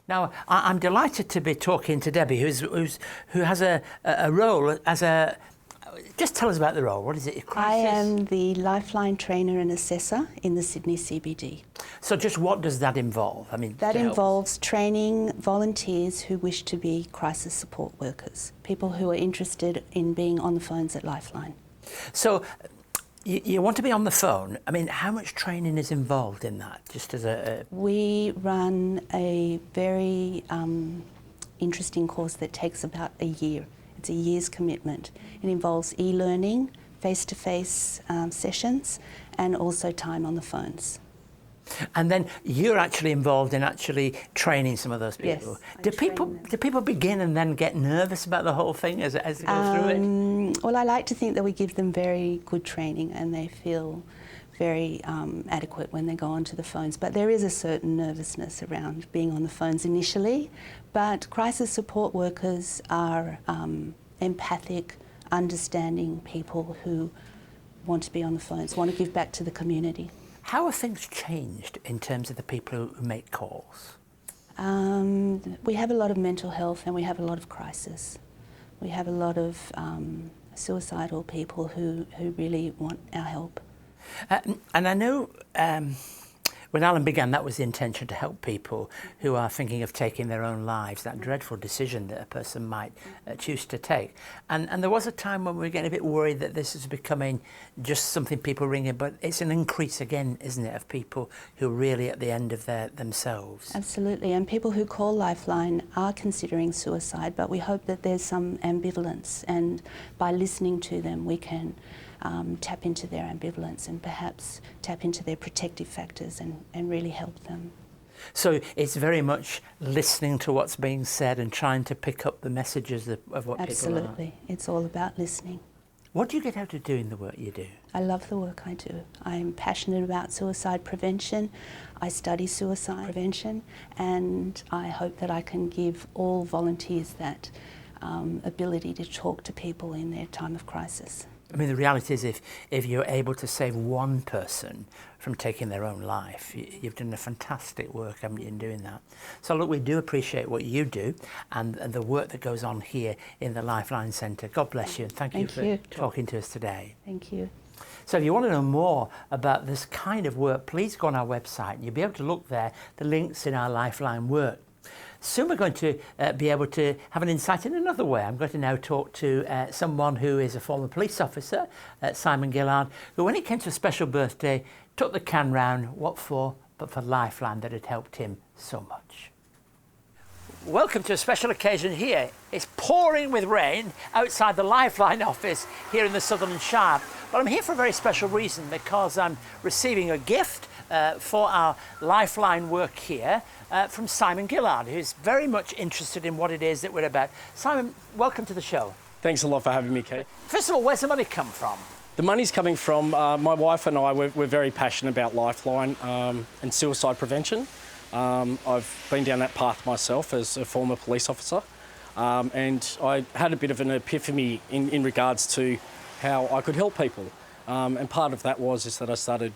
Now, I'm delighted to be talking to Debbie, who has a role as a... Just tell us about the role. What is it? I am the Lifeline trainer and assessor in the Sydney CBD. So just what does that involve? I mean, that involves training volunteers who wish to be crisis support workers, people who are interested in being on the phones at Lifeline. So you want to be on the phone. I mean, how much training is involved in that? Just as a... We run a very interesting course that takes about a year. It's a year's commitment. It involves e-learning, face-to-face sessions, and also time on the phones. And then you're actually involved in actually training some of those people. Yes, Do people begin and then get nervous about the whole thing as they go through it? Well, I like to think that we give them very good training and they feel very adequate when they go onto the phones. But there is a certain nervousness around being on the phones initially. But crisis support workers are empathic, understanding people who want to be on the phones, want to give back to the community. How have things changed in terms of the people who make calls? We have a lot of mental health and we have a lot of crisis. We have a lot of suicidal people who really want our help. And I know when Alan began, that was the intention, to help people who are thinking of taking their own lives, that dreadful decision that a person might choose to take. And there was a time when we were getting a bit worried that this is becoming just something people ring in, but it's an increase again, isn't it, of people who are really at the end of themselves. Absolutely, and people who call Lifeline are considering suicide, but we hope that there's some ambivalence, and by listening to them we can tap into their ambivalence and perhaps tap into their protective factors and really help them. So it's very much listening to what's being said and trying to pick up the messages of what people are. Absolutely, it's all about listening. What do you get out of doing the work you do? I love the work I do. I'm passionate about suicide prevention. I study suicide prevention, and I hope that I can give all volunteers that ability to talk to people in their time of crisis. I mean, the reality is if you're able to save one person from taking their own life, you've done a fantastic work, haven't you, in doing that. So look, we do appreciate what you do and the work that goes on here in the Lifeline Centre. God bless you, and thank you for talking to us today. Thank you. So if you want to know more about this kind of work, please go on our website and you'll be able to look there, the links in our Lifeline work. Soon we're going to be able to have an insight in another way. I'm going to now talk to someone who is a former police officer, Simon Gillard, who when he came to a special birthday, took the can round, what for? But for Lifeline that had helped him so much. Welcome to a special occasion here. It's pouring with rain outside the Lifeline office here in the Sutherland Shire. But I'm here for a very special reason, because I'm receiving a gift for our Lifeline work here from Simon Gillard, who's very much interested in what it is that we're about. Simon, welcome to the show. Thanks a lot for having me, Kate. First of all, where's the money come from? The money's coming from my wife and I. We're very passionate about Lifeline and suicide prevention. I've been down that path myself as a former police officer, and I had a bit of an epiphany in regards to how I could help people. And part of that is that I started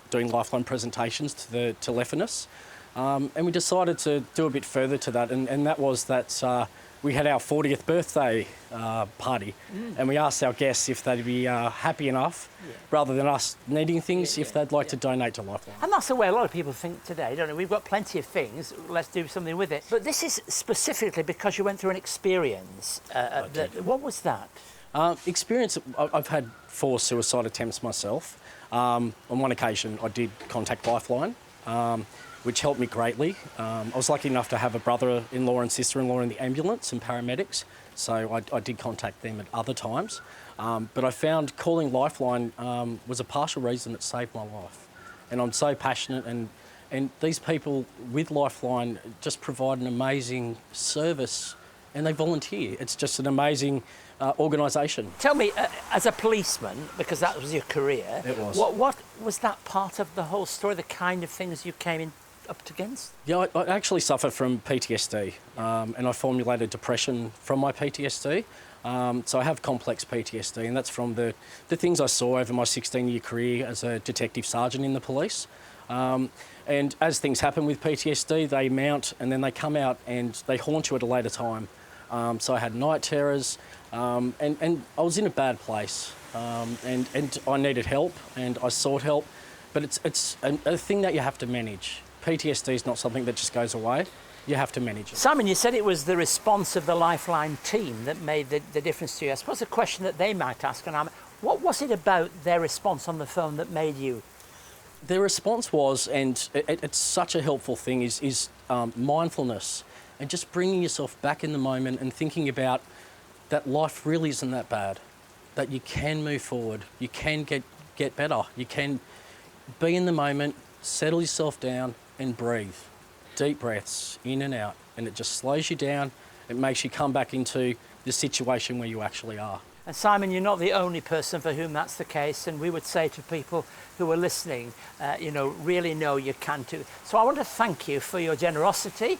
doing Lifeline presentations to the telephonists, and we decided to do a bit further to that, and that was that we had our 40th birthday party, and we asked our guests if they'd be happy enough, rather than us needing things, if they'd like to donate to Lifeline. And that's the way a lot of people think today, don't they? We've got plenty of things, let's do something with it. But this is specifically because you went through an experience. What was that? Experience, I've had 4 suicide attempts myself. On one occasion I did contact Lifeline, which helped me greatly. I was lucky enough to have a brother-in-law and sister-in-law in the ambulance and paramedics, so I did contact them at other times. But I found calling Lifeline was a partial reason that saved my life. And I'm so passionate, and these people with Lifeline just provide an amazing service, and they volunteer. It's just an amazing organisation. Tell me, as a policeman, because that was your career, it was. What was that part of the whole story, the kind of things you came up against? Yeah, I actually suffer from PTSD, and I formulated depression from my PTSD. So I have complex PTSD, and that's from the things I saw over my 16-year career as a detective sergeant in the police. And as things happen with PTSD, they mount and then they come out and they haunt you at a later time. So I had night terrors, and I was in a bad place, and I needed help, and I sought help. But it's a thing that you have to manage. PTSD is not something that just goes away. You have to manage it. Simon, you said it was the response of the Lifeline team that made the difference to you. I suppose the question that they might ask, and what was it about their response on the phone that made you? Their response was, and it's such a helpful thing, is mindfulness and just bringing yourself back in the moment and thinking about that life really isn't that bad, that you can move forward, you can get better, you can be in the moment, settle yourself down and breathe. Deep breaths in and out, and it just slows you down. It makes you come back into the situation where you actually are. And Simon, you're not the only person for whom that's the case, and we would say to people who are listening, really know you can too. So I want to thank you for your generosity.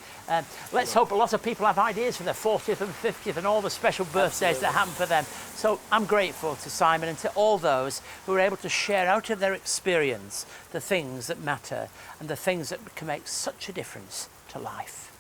Let's hope a lot of people have ideas for their 40th and 50th and all the special birthdays that happen for them. So I'm grateful to Simon and to all those who are able to share out of their experience the things that matter and the things that can make such a difference to life.